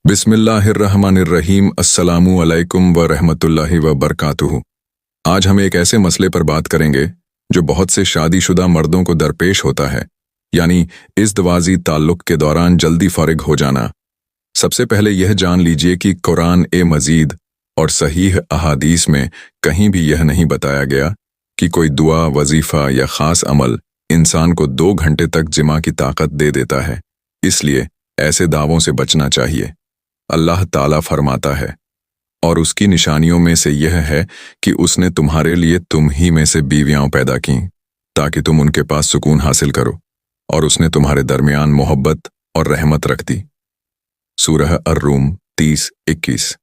बिस्मिल्लाहिर्रहमानिर्रहीम अस्सलामु अलैकुम व रहमतुल्लाहि व बरकातुहू। आज हम एक ऐसे मसले पर बात करेंगे जो बहुत से शादीशुदा मर्दों को दरपेश होता है, यानी इज़्दवाजी ताल्लुक़ के दौरान जल्दी फारिग हो जाना। सबसे पहले यह जान लीजिए कि कुरान मजीद और सहीह अहादीस में कहीं भी यह नहीं बताया गया कि कोई दुआ, वजीफ़ा या ख़ास अमल इंसान को 2 घंटे तक जिमा की ताकत दे देता है। इसलिए ऐसे दावों से बचना चाहिए। अल्लाह ताला फरमाता है, और उसकी निशानियों में से यह है कि उसने तुम्हारे लिए तुम ही में से बीवियां पैदा की ताकि तुम उनके पास सुकून हासिल करो, और उसने तुम्हारे दरमियान मोहब्बत और रहमत रख दी। सूरह अर्रूम 30-21।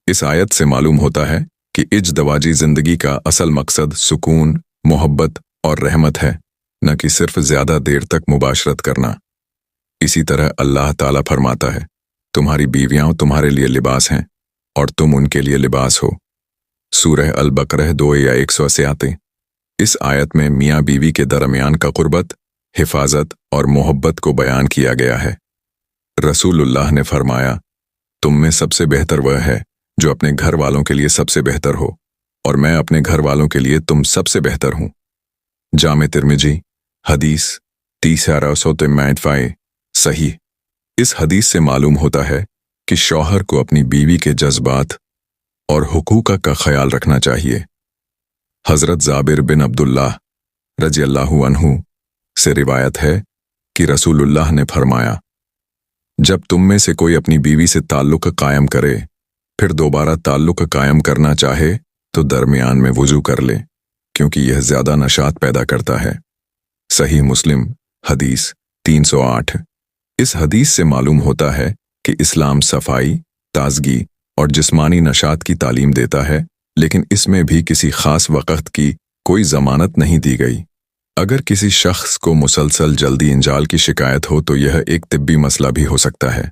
इस आयत से मालूम होता है कि इज़्दवाजी जिंदगी का असल मकसद सुकून, मोहब्बत और रहमत है, न कि सिर्फ ज्यादा देर तक मुबाशरत करना। इसी तरह अल्लाह ताला फरमाता है, तुम्हारी बीवियां तुम्हारे लिए लिबास हैं और तुम उनके लिए लिबास हो। सूरह अल बकरह 2 या 188। इस आयत में मियाँ बीवी के दरमियान का कुर्बत, हिफाजत और मोहब्बत को बयान किया गया है। रसूलुल्लाह ने फरमाया, तुम में सबसे बेहतर वह है जो अपने घर वालों के लिए सबसे बेहतर हो, और मैं अपने घर वालों के लिए तुम सबसे बेहतर हूँ। जामे तिर्मिजी हदीस 30,695 सही। इस हदीस से मालूम होता है कि शौहर को अपनी बीवी के जज्बात और हुकूक का ख्याल रखना चाहिए। हजरत जाबिर बिन अब्दुल्लाह रज़ियल्लाहु अन्हु से रिवायत है कि रसूलुल्लाह ने फरमाया, जब तुम में से कोई अपनी बीवी से ताल्लुक़ कायम करे, फिर दोबारा ताल्लुक़ कायम करना चाहे तो दरमियान में वुजू कर ले, क्योंकि यह ज्यादा नशात पैदा करता है। सही मुस्लिम हदीस 308। इस हदीस से मालूम होता है कि इस्लाम सफाई, ताजगी और जिस्मानी नशात की तालीम देता है, लेकिन इसमें भी किसी खास वक़्त की कोई ज़मानत नहीं दी गई। अगर किसी शख्स को मुसलसल जल्दी इंजाल की शिकायत हो तो यह एक तिब्बी मसला भी हो सकता है।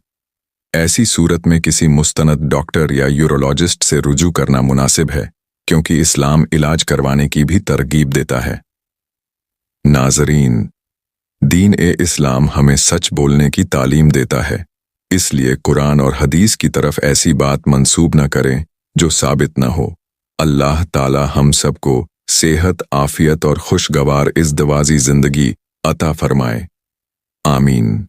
ऐसी सूरत में किसी मुस्तनद डॉक्टर या यूरोलॉजिस्ट से रुजू करना मुनासिब है, क्योंकि इस्लाम इलाज करवाने की भी तरगीब देता है। नाज़रीन, दीन-ए-इस्लाम हमें सच बोलने की तालीम देता है, इसलिए कुरान और हदीस की तरफ ऐसी बात मंसूब न करें जो साबित न हो। अल्लाह ताला हम सबको सेहत, आफियत और खुशगवार इज़्दवाजी जिंदगी अता फरमाए। आमीन।